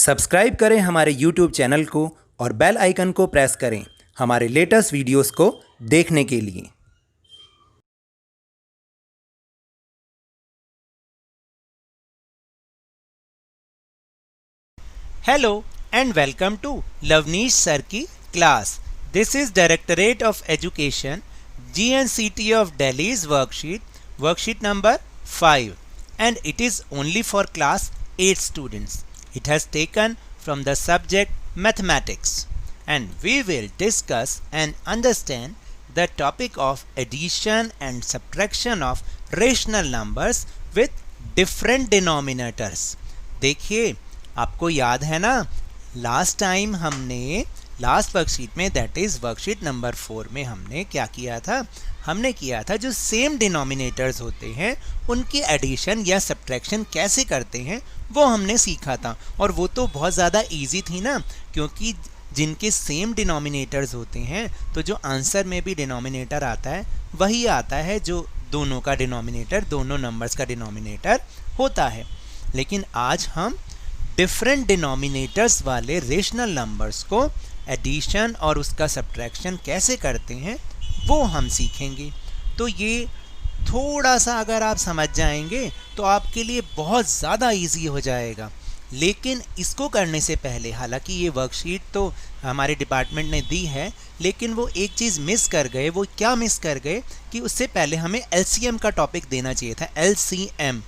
Subscribe करें हमारे YouTube channel को और बेल आइकन को प्रेस करें हमारे लेटेस्ट वीडियोस को देखने के लिए। Hello and welcome to Lavneesh Sir की class. This is Directorate of Education, GNCT of Delhi's worksheet number 5, and it is only for class 8 students. It has taken from the subject mathematics, and we will discuss and understand the topic of addition and subtraction of rational numbers with different denominators. देखिए, आपको याद है ना, last time हमने last worksheet में, that is worksheet number 4 में हमने क्या किया था? हमने किया था जो सेम डिनोमिनेटर्स होते हैं उनकी एडिशन या सब्ट्रैक्शन कैसे करते हैं वो हमने सीखा था। और वो तो बहुत ज़्यादा इजी थी ना, क्योंकि जिनके सेम डिनोमिनेटर्स होते हैं तो जो आंसर में भी डिनोमिनेटर आता है वही आता है जो दोनों का डिनोमिनेटर, दोनों नंबर्स का डिनोमिनेटर होता है। लेकिन आज हम डिफरेंट डिनोमिनेटर्स वाले रेशनल नंबर्स को एडिशन और उसका सब्ट्रैक्शन कैसे करते हैं वो हम सीखेंगे। तो ये थोड़ा सा अगर आप समझ जाएंगे तो आपके लिए बहुत ज़्यादा इजी हो जाएगा। लेकिन इसको करने से पहले, हालांकि ये वर्कशीट तो हमारे डिपार्टमेंट ने दी है, लेकिन वो एक चीज़ मिस कर गए। वो क्या मिस कर गए कि उससे पहले हमें LCM का टॉपिक देना चाहिए था। LCM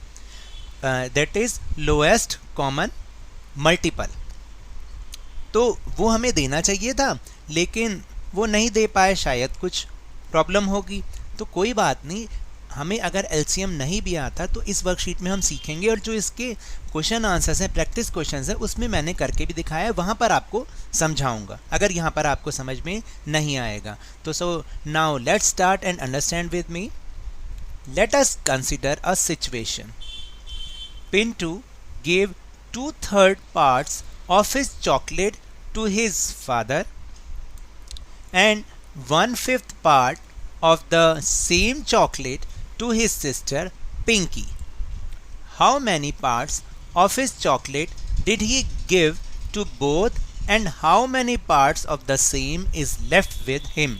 that is lowest common multiple, तो वो हमें देना चाहिए था, लेकिन वो नहीं दे पाए, शायद कुछ प्रॉब्लम होगी। तो कोई बात नहीं, हमें अगर LCM नहीं भी आता तो इस वर्कशीट में हम सीखेंगे। और जो इसके क्वेश्चन आंसर्स हैं, प्रैक्टिस क्वेश्चंस हैं, उसमें मैंने करके भी दिखाया है, वहाँ पर आपको समझाऊंगा अगर यहाँ पर आपको समझ में नहीं आएगा तो। So now let's start and understand with me. Let us consider a situation. Pintu gave 2/3 parts of his chocolate to his father and 1/5 part of the same chocolate to his sister Pinky. How many parts of his chocolate did he give to both and how many parts of the same is left with him?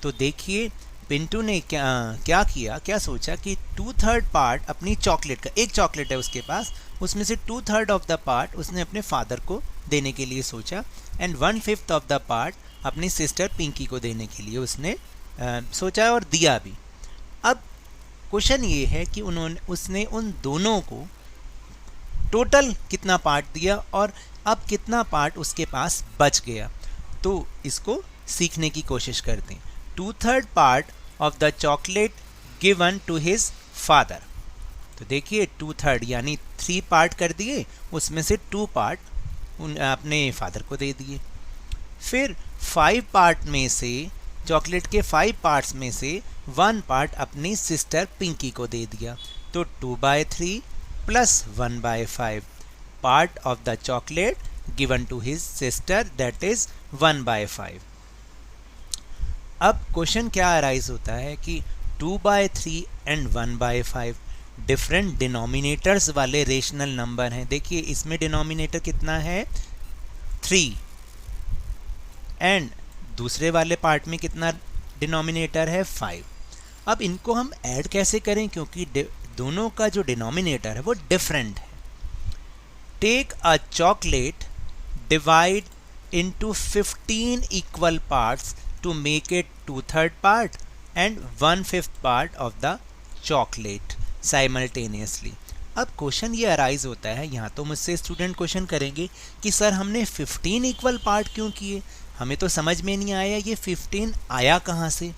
तो देखिए, पिंटू ने क्या सोचा कि 2/3 part अपनी chocolate का, एक chocolate है उसके पास, उसमें से 2/3 ऑफ द पार्ट उसने अपने फादर को देने के लिए सोचा एंड 1/5 ऑफ द पार्ट अपनी सिस्टर पिंकी को देने के लिए उसने सोचा और दिया भी। अब क्वेश्चन ये है कि उसने उन दोनों को टोटल कितना पार्ट दिया और अब कितना पार्ट उसके पास बच गया। तो इसको सीखने की कोशिश करते हैं। 2/3 part of the chocolate given to his father, तो देखिए 2/3 यानी 3 पार्ट कर दिए, उसमें से 2 पार्ट अपने फादर को दे दिए। फिर 5 पार्ट में से, चॉकलेट के 5 पार्ट्स में से 1 पार्ट अपनी सिस्टर पिंकी को दे दिया। तो 2/3 plus 1/5 part of the chocolate given to his sister, that is 1/5। अब क्वेश्चन क्या अराइज होता है कि 2/3 एंड 1/5 डिफरेंट डिनोमिनेटर्स वाले रेशनल नंबर हैं। देखिए, इसमें डिनोमिनेटर कितना है? 3, एंड दूसरे वाले पार्ट में कितना डिनोमिनेटर है? 5। अब इनको हम ऐड कैसे करें, क्योंकि दोनों का जो डिनोमिनेटर है वो डिफरेंट है। Take a chocolate, divide into 15 equal parts to make it 2/3 part and 1/5 part of the chocolate simultaneously. अब क्वेश्चन ये अराइज होता है, यहाँ तो मुझसे स्टूडेंट क्वेश्चन करेंगे कि सर हमने 15 इक्वल पार्ट क्यों किए, हमें तो समझ में नहीं आया ये 15 आया कहाँ से।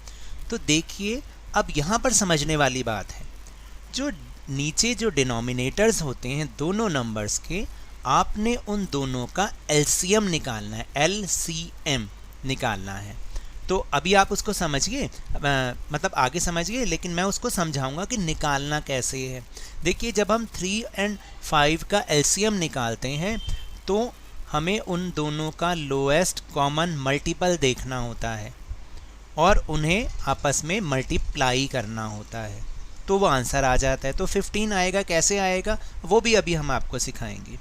तो देखिए, अब यहाँ पर समझने वाली बात है, जो नीचे जो डिनोमिनेटर्स होते हैं दोनों नंबर्स के, आपने उन दोनों का LCM निकालना है, LCM निकालना है। तो अभी आप उसको समझिए, मतलब आगे समझिए, लेकिन मैं उसको समझाऊंगा कि निकालना कैसे है। देखिए, जब हम 3 और 5 का LCM निकालते हैं तो हमें उन दोनों का लोएस्ट कॉमन मल्टीपल देखना होता है और उन्हें आपस में मल्टीप्लाई करना होता है, तो वो आंसर आ जाता है। तो 15 आएगा, कैसे आएगा वो भी अभी हम आपको सिखाएंगे।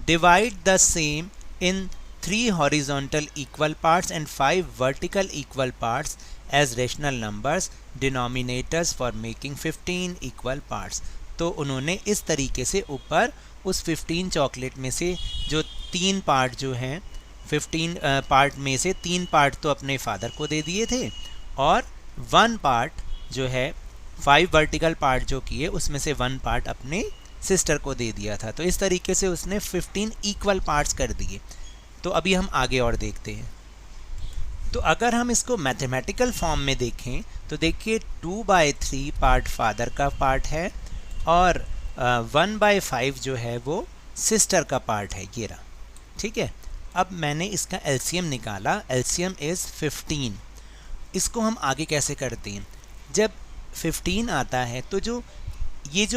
divide the same in 3 horizontal equal parts and 5 vertical equal parts as rational numbers, denominators for making 15 equal parts। तो उन्होंने इस तरीके से ऊपर उस 15 चॉकलेट में से जो 3 पार्ट जो हैं 15 पार्ट में से 3 पार्ट तो अपने फादर को दे दिए थे और 1 पार्ट जो है 5 वर्टिकल पार्ट जो किए उसमें से 1 पार्ट अपने सिस्टर को दे दिया था। तो इस तरीके से उसने 15 इक्वल पार्ट्स कर दिए। तो अभी हम आगे और देखते हैं। तो अगर हम इसको मैथमेटिकल फॉर्म में देखें तो देखिए 2/3 पार्ट फादर का पार्ट है और 1/5 जो है वो सिस्टर का पार्ट है, ये रहा। ठीक है, अब मैंने इसका एलसीएम निकाला, एलसीएम इज़ 15। इसको हम आगे कैसे करते हैं, जब 15 आता है तो जो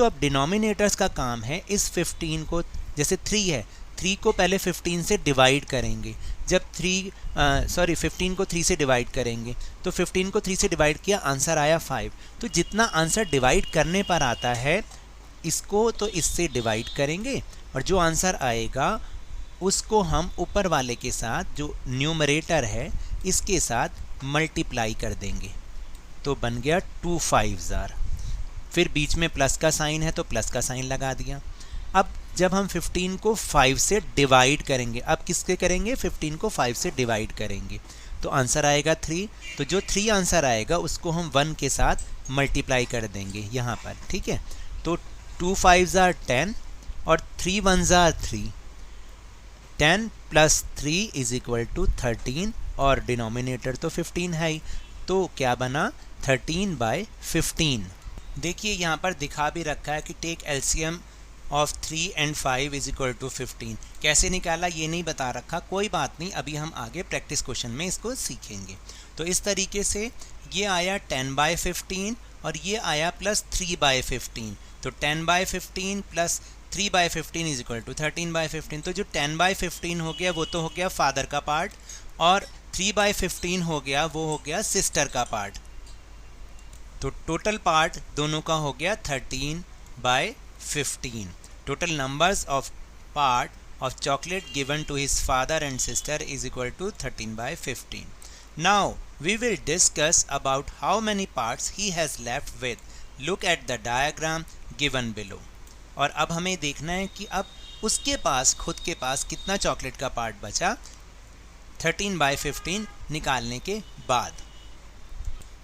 अब डिनोमिनेटर्स का काम है, इस 15 को जैसे 3 है, 3 को पहले 15 से डिवाइड करेंगे। जब 15 को 3 से डिवाइड करेंगे तो 15 को 3 से डिवाइड किया, आंसर आया 5। तो जितना आंसर डिवाइड करने पर आता है इसको तो इससे डिवाइड करेंगे और जो आंसर आएगा उसको हम ऊपर वाले के साथ जो न्यूमरेटर है इसके साथ मल्टीप्लाई कर देंगे। तो बन गया 2 5s are। फिर बीच में प्लस का साइन है तो प्लस का साइन लगा दिया। अब जब हम 15 को 5 से डिवाइड करेंगे, अब किसके करेंगे, 15 को 5 से डिवाइड करेंगे तो आंसर आएगा 3। तो जो 3 आंसर आएगा उसको हम 1 के साथ मल्टीप्लाई कर देंगे यहाँ पर। ठीक है, तो 2 5s are 10 और 3 1s are 3। 10 + 3 = 13 और डिनोमिनेटर तो 15 है ही, तो क्या बना 13/15। देखिए यहाँ पर दिखा भी रखा है कि टेक एलसीएम ऑफ 3 and 5 = 15। कैसे निकाला ये नहीं बता रखा, कोई बात नहीं, अभी हम आगे प्रैक्टिस क्वेश्चन में इसको सीखेंगे। तो इस तरीके से ये आया 10/15 और ये आया +3/15। तो 10/15 + 3/15 = 13/15। तो जो 10/15 हो गया वो तो हो गया फादर का पार्ट और 3/15 हो गया वो हो गया सिस्टर का पार्ट। तो टोटल पार्ट दोनों का हो गया 13/15। Total numbers of part of chocolate given to his father and sister = 13/15। Now we will discuss about how many parts he has left with. Look at the diagram given below. और अब हमें देखना है कि अब उसके पास खुद के पास कितना चॉकलेट का पार्ट बचा 13/15 निकालने के बाद।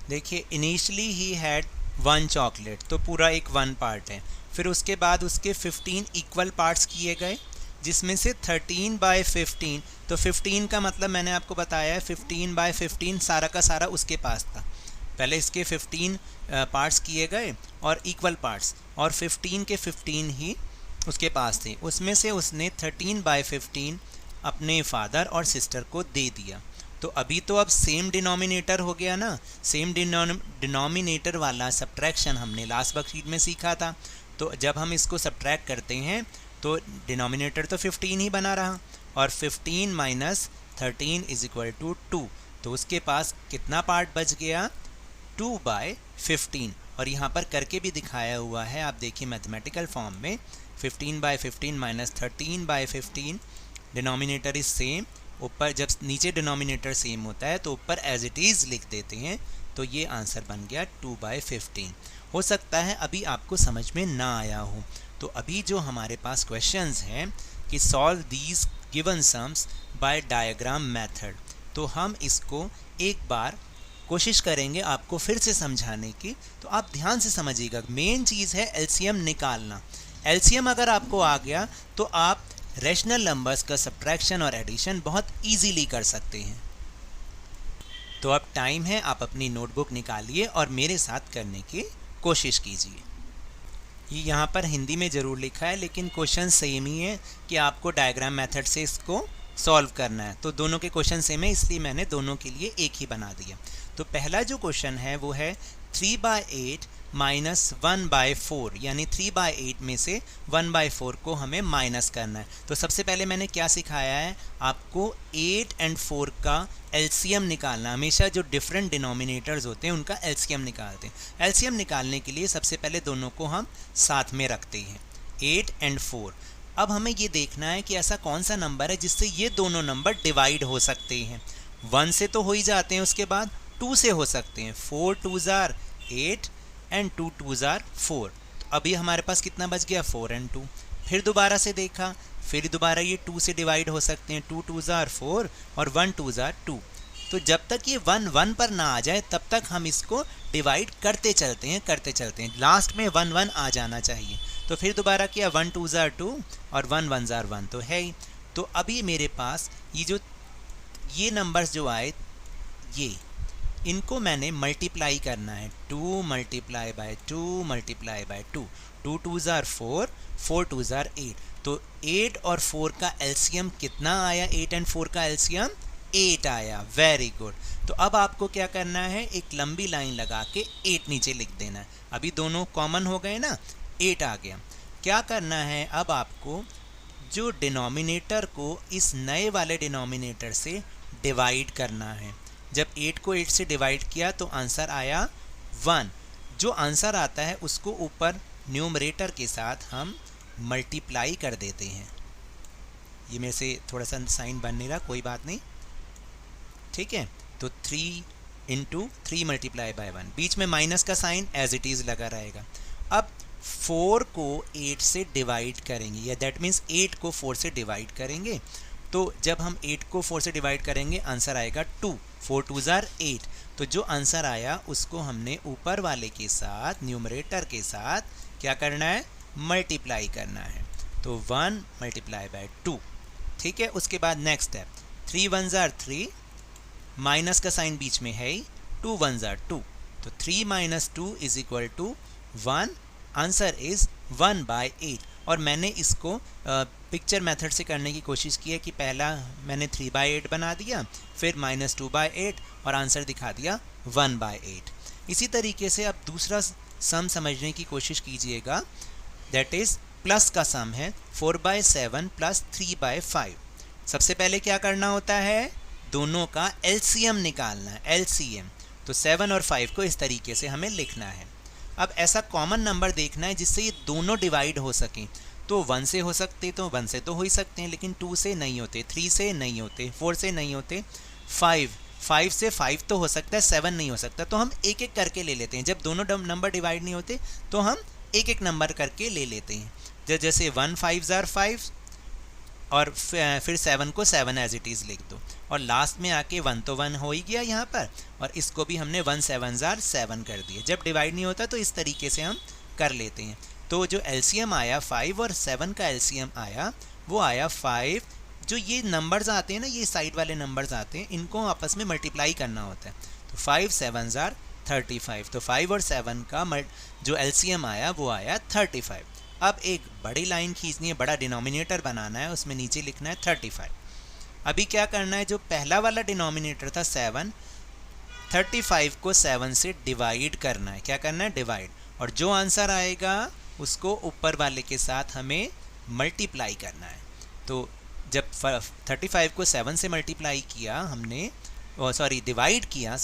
देखिए इनिशियली ही हैड 1 चॉकलेट, तो पूरा एक 1 पार्ट है। फिर उसके बाद उसके 15 इक्वल पार्ट्स किए गए जिसमें से 13/15, तो 15 का मतलब मैंने आपको बताया है 15/15 सारा का सारा उसके पास था। पहले इसके 15 पार्ट्स किए गए और इक्वल पार्ट्स, और 15 के 15 ही उसके पास थे। उसमें से उसने 13/15 अपने फादर और सिस्टर को दे दिया। तो अभी तो अब सेम डिनोमिनेटर हो गया ना, सेम डिनोमिनेटर वाला सब्ट्रैक्शन हमने लास्ट वर्कशीट में सीखा था। तो जब हम इसको सब्ट्रैक्ट करते हैं तो डिनोमिनेटर तो 15 ही बना रहा और 15 - 13 = 2। तो उसके पास कितना पार्ट बच गया 2/15। और यहाँ पर करके भी दिखाया हुआ है, आप देखिए मैथमेटिकल फॉर्म में 15/15 - 13/15 डिनोमिनेटर इज सेम। ऊपर जब नीचे डिनोमिनेटर सेम होता है तो ऊपर एज इट इज़ लिख देते हैं। तो ये आंसर बन गया 2/15। हो सकता है अभी आपको समझ में ना आया हो, तो अभी जो हमारे पास क्वेश्चंस हैं कि solve these given sums by diagram method, तो हम इसको एक बार कोशिश करेंगे आपको फिर से समझाने की। तो आप ध्यान से समझिएगा, मेन चीज़ है एलसीएम निकालना। एलसीएम अगर आपको आ गया तो आप रैशनल नंबर्स का सब्ट्रैक्शन और एडिशन बहुत इजीली कर सकते हैं। तो अब टाइम है, आप अपनी नोटबुक निकालिए और मेरे साथ करने की कोशिश कीजिए। ये यहाँ पर हिंदी में ज़रूर लिखा है लेकिन क्वेश्चन सेम ही है कि आपको डायग्राम मेथड से इसको सॉल्व करना है। तो दोनों के क्वेश्चन सेम है इसलिए मैंने दोनों के लिए एक ही बना दिया। तो पहला जो क्वेश्चन है वो है 3/8 - 1/4, यानी 3/8 में से 1/4 को हमें माइनस करना है। तो सबसे पहले मैंने क्या सिखाया है आपको, 8 और 4 का एलसीएम निकालना। हमेशा जो डिफरेंट डिनोमिनेटर्स होते हैं उनका एलसीएम निकालते हैं। एलसीएम निकालने के लिए सबसे पहले दोनों को हम साथ में रखते हैं, 8 और 4। अब हमें ये देखना है कि ऐसा कौन सा नंबर है जिससे ये दोनों नंबर डिवाइड हो सकते हैं। 1 से तो हो ही जाते हैं, उसके बाद 2 से हो सकते हैं। 4 2s are 8 and 2 2s are 4। तो अभी हमारे पास कितना बच गया, 4 और 2। फिर दोबारा से देखा, फिर दोबारा ये 2 से डिवाइड हो सकते हैं। 2 2s are 4 और 1 2s are 2। तो जब तक ये 1 1 पर ना आ जाए तब तक हम इसको डिवाइड करते चलते हैं। लास्ट में 1 1 आ जाना चाहिए। तो फिर दोबारा किया, 1 2s are 2 और 1 1s are 1 तो है ही। तो अभी मेरे पास ये नंबर्स जो आए, ये इनको मैंने मल्टीप्लाई करना है। 2 multiply by 2 multiply by 2। 2 2s are 4, 4 2s are 8। तो 8 और 4 का एलसीएम कितना आया? 8 एंड 4 का एलसीएम 8 आया। Very good. तो अब आपको क्या करना है, एक लंबी लाइन लगा के 8 नीचे लिख देना है। अभी दोनों कॉमन हो गए ना, 8 आ गया। क्या करना है, अब आपको जो डिनोमिनेटर को इस नए वाले डिनोमिनेटर से डिवाइड करना है। जब 8 को 8 से डिवाइड किया तो आंसर आया 1। जो आंसर आता है उसको ऊपर न्यूमरेटर के साथ हम मल्टीप्लाई कर देते हैं। ये मेरे से थोड़ा सा साइन बन नहीं रहा, कोई बात नहीं, ठीक है। तो 3 इंटू 3 मल्टीप्लाई बाय 1, बीच में माइनस का साइन एज इट इज़ लगा रहेगा। अब 4 को 8 से डिवाइड करेंगे, या दैट मीन्स 8 को 4 से डिवाइड करेंगे। तो जब हम 8 को 4 से डिवाइड करेंगे आंसर आएगा 2। 4 2s are 8। तो जो आंसर आया उसको हमने ऊपर वाले के साथ, न्यूमरेटर के साथ क्या करना है, मल्टीप्लाई करना है। तो 1 मल्टीप्लाई बाय 2, ठीक है। उसके बाद नेक्स्ट है 3 1s are 3, माइनस का साइन बीच में है ही, 2 1s are 2। तो 3 minus 2 is equal to 1। Answer is 1 by 8। और मैंने इसको पिक्चर मेथड से करने की कोशिश की है कि पहला मैंने 3 by 8 बना दिया, फिर -2 by 8 और आंसर दिखा दिया 1 by 8। इसी तरीके से अब दूसरा सम समझने की कोशिश कीजिएगा, दैट इज़ प्लस का सम है 4 by 7 प्लस 3 by 5। सबसे पहले क्या करना होता है, दोनों का एलसीएम निकालना है, एलसीएम। तो 7 और 5 को इस तरीके से हमें लिखना है। अब ऐसा कॉमन नंबर देखना है जिससे ये दोनों डिवाइड हो सकें। तो 1 से हो सकते, तो 1 से तो हो ही सकते हैं, लेकिन 2 से नहीं होते, 3 से नहीं होते, 4 से नहीं होते, 5 से 5 तो हो सकता है, 7 नहीं हो सकता। तो हम एक एक करके ले लेते हैं। जब दोनों नंबर डिवाइड नहीं होते तो हम एक एक नंबर करके ले लेते हैं। जैसे 1 5s are 5 और फिर 7 को 7 एज इट इज़ लिख दो, और लास्ट में आके 1 तो 1 हो ही गया यहाँ पर, और इसको भी हमने 1 7s are 7 कर दिया। जब डिवाइड नहीं होता तो इस तरीके से हम कर लेते हैं। तो जो एलसीएम आया 5 और 7 का एलसीएम आया, वो आया 5। जो ये नंबर्स आते हैं ना, ये साइड वाले नंबर्स आते हैं, इनको आपस में मल्टीप्लाई करना होता है। तो 5 7s are 35। तो 5 और 7 का जो एलसीएम आया वो आया 35। अब एक बड़ी लाइन खींचनी है, बड़ा डिनोमिनेटर बनाना है, उसमें नीचे लिखना है 35। अभी क्या करना है, जो पहला वाला डिनोमिनेटर था 7, 35 को 7 से डिवाइड करना है। क्या करना है, डिवाइड। और जो आंसर आएगा उसको ऊपर वाले के साथ हमें मल्टीप्लाई करना है। तो जब 35 को 7 से मल्टीप्लाई किया हमने, डिवाइड किया,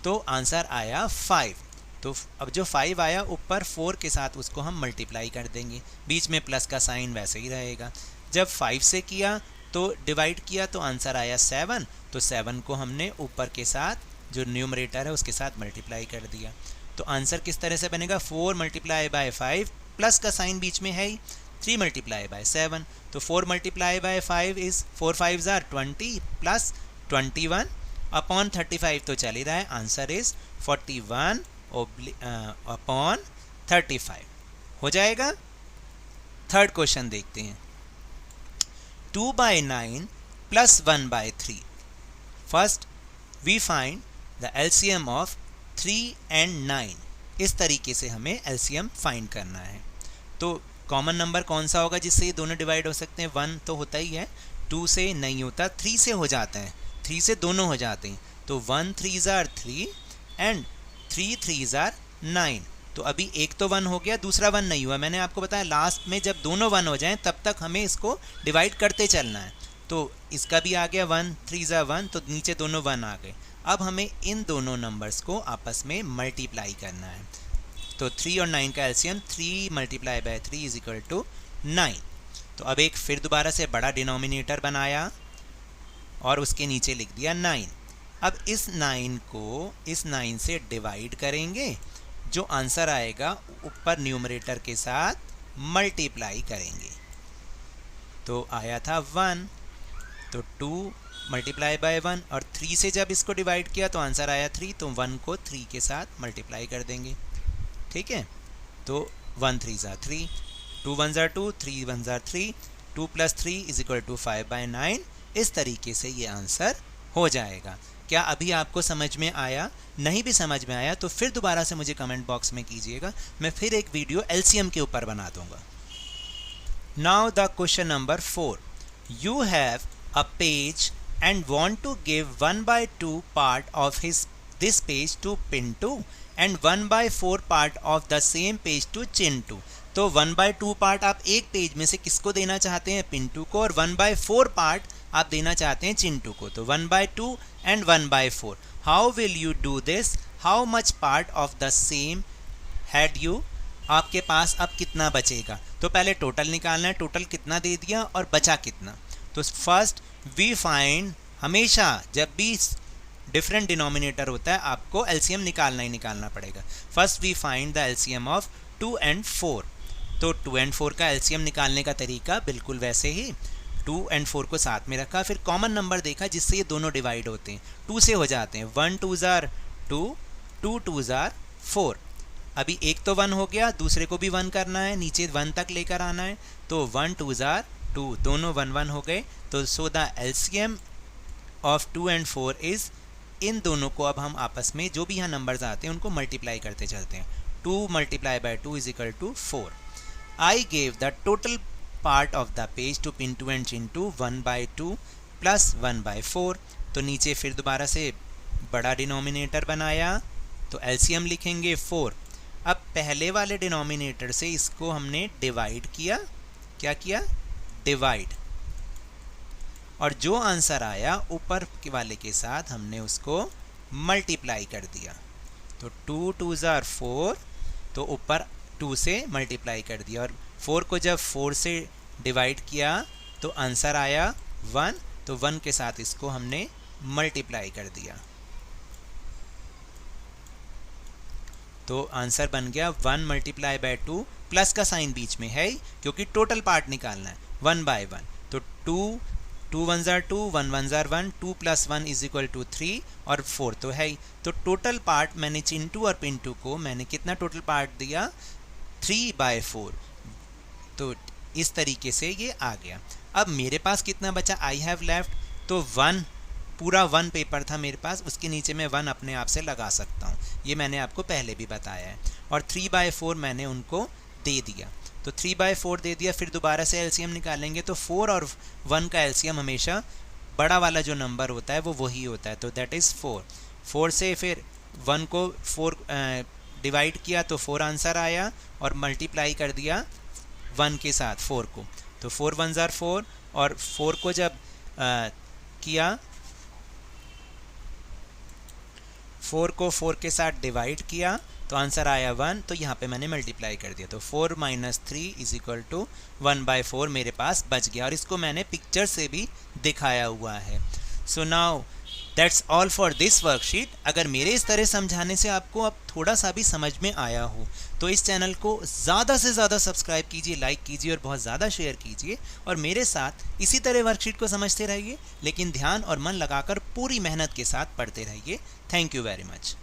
तो आंसर आया 5। तो अब जो 5 आया ऊपर 4 के साथ उसको हम मल्टीप्लाई कर देंगे, बीच में प्लस का साइन वैसे ही रहेगा। जब 5 से किया तो डिवाइड किया तो आंसर आया 7। तो 7 को हमने ऊपर के साथ जो न्यूमरेटर है उसके साथ मल्टीप्लाई कर दिया। तो आंसर किस तरह से बनेगा, 4 मल्टीप्लाई बाय 5, प्लस का साइन बीच में है ही, 3 मल्टीप्लाई बाय 7। तो 4 multiply by 5 is 4 5s are 20 plus 21 upon 35 तो चल ही रहा है। आंसर इज़ 41 अपॉन 35 हो जाएगा। थर्ड क्वेश्चन देखते हैं। 2 by 9 plus 1 by 3। First we find the LCM of 3 and 9। इस तरीके से हमें एलसीएम फाइंड करना है। तो कॉमन नंबर कौन सा होगा जिससे ये दोनों डिवाइड हो सकते हैं, 1 तो होता ही है, 2 से नहीं होता, 3 से हो जाता है, 3 से दोनों हो जाते हैं। तो 1 3s are 3 and 3 3s are 9। तो अभी एक तो 1 हो गया, दूसरा 1 नहीं हुआ। मैंने आपको बताया लास्ट में जब दोनों 1 हो जाएं तब तक हमें इसको डिवाइड करते चलना है। तो इसका भी आ गया 1 3s are 1, तो नीचे दोनों 1 आ गए। अब हमें इन दोनों नंबर्स को आपस में मल्टीप्लाई करना है। तो 3 और 9 का LCM 3 multiply by 3 is equal to 9। तो अब एक फिर दोबारा से बड़ा डिनोमिनेटर बनाया और उसके नीचे लिख दिया 9। अब इस 9 को इस 9 से डिवाइड करेंगे, जो आंसर आएगा ऊपर न्यूमरेटर के साथ मल्टीप्लाई करेंगे। तो आया था 1, तो 2 मल्टीप्लाई बाय 1, और 3 से जब इसको डिवाइड किया तो आंसर आया 3, तो 1 को 3 के साथ मल्टीप्लाई कर देंगे। ठीक है, तो 1 3 ज़ा 3, 2 1 ज़ा 2, 3 1 ज़ा 3, 2 + 3 = 5/9। इस तरीके से ये आंसर हो जाएगा। क्या अभी आपको समझ में आया? नहीं भी समझ में आया तो फिर दोबारा से मुझे कमेंट बॉक्स में कीजिएगा, मैं फिर एक वीडियो एलसीएम के ऊपर बना दूंगा। Now the question number 4, you have a page and want to give 1/2 part of this page to Pintu and 1/4 part of the same page to Chintu। तो 1/2 पार्ट आप एक पेज में से किसको देना चाहते हैं? पिंटू को। और 1/4 पार्ट आप देना चाहते हैं चिंटू को। तो 1/2 and 1/4। How will you do this? How much part of the same had you? आपके पास अब कितना बचेगा? तो पहले टोटल निकालना है, टोटल कितना दे दिया और बचा कितना। तो फर्स्ट वी फाइंड, हमेशा जब भी डिफरेंट डिनोमिनेटर होता है आपको एलसीएम निकालना ही निकालना पड़ेगा। First we find the LCM of 2 and 4। तो 2 and 4 का एलसीएम निकालने का तरीका बिल्कुल वैसे ही, 2 and 4 को साथ में रखा, फिर कॉमन नंबर देखा जिससे ये दोनों डिवाइड होते हैं, 2 से हो जाते हैं। 1 2 ज़ार 2, 2 2 ज़ार 4। अभी एक तो 1 हो गया, दूसरे को भी 1 करना है, नीचे 1 तक लेकर आना है। तो 1 2 ज़ार 2, दोनों 1 1 हो गए। तो so the LCM of 2 and 4 is, इन दोनों को अब हम आपस में जो भी यहाँ नंबर्स आते हैं उनको मल्टीप्लाई करते चलते हैं। 2 × 2 = 4। I gave the total part of the page to Pintu and Chintu 1/2 + 1/4। तो नीचे फिर दोबारा से बड़ा डिनोमिनेटर बनाया, तो एलसीएम लिखेंगे 4। अब पहले वाले डिनोमिनेटर से इसको हमने डिवाइड किया। क्या किया? डिवाइड। और जो आंसर आया ऊपर के वाले के साथ हमने उसको मल्टीप्लाई कर दिया। तो 2 2 ज़ार 4, तो ऊपर 2 से मल्टीप्लाई कर दिया, और 4 को जब 4 से डिवाइड किया तो आंसर आया 1, तो 1 के साथ इसको हमने मल्टीप्लाई कर दिया। तो आंसर बन गया 1 × 2, प्लस का साइन बीच में है क्योंकि टोटल पार्ट निकालना है, 1/1। तो 2 2 1 ज़ार 2, 1 1 ज़ार 1, 2 + 1 = 3, और 4 तो है ही। तो टोटल पार्ट मैंने चिंटू और पिंटू को मैंने कितना टोटल पार्ट दिया? 3/4। तो इस तरीके से ये आ गया। अब मेरे पास कितना बचा? आई हैव लेफ्ट, तो 1, पूरा 1 पेपर था मेरे पास, उसके नीचे मैं 1 अपने आप से लगा सकता हूँ, ये मैंने आपको पहले भी बताया है। और 3/4 मैंने उनको दे दिया, तो 3/4 दे दिया। फिर दोबारा से एलसीएम निकालेंगे तो 4 और 1 का एलसीएम हमेशा बड़ा वाला जो नंबर होता है वो वही होता है, तो दैट इज़ 4। 4 से फिर 1 को 4 डिवाइड किया तो 4 आंसर आया, और मल्टीप्लाई कर दिया 1 के साथ 4 को। तो 4 1 ज़ार 4, और 4 को जब किया, 4 को 4 के साथ डिवाइड किया तो आंसर आया 1, तो यहाँ पे मैंने मल्टीप्लाई कर दिया। तो 4 - 3 = 1/4 मेरे पास बच गया, और इसको मैंने पिक्चर से भी दिखाया हुआ है। So now that's all for this worksheet. अगर मेरे इस तरह समझाने से आपको अब थोड़ा सा भी समझ में आया हो तो इस चैनल को ज़्यादा से ज़्यादा सब्सक्राइब कीजिए, लाइक कीजिए और बहुत ज़्यादा शेयर कीजिए, और मेरे साथ इसी तरह वर्कशीट को समझते रहिए, लेकिन ध्यान और मन लगाकर पूरी मेहनत के साथ पढ़ते रहिए। Thank you very much.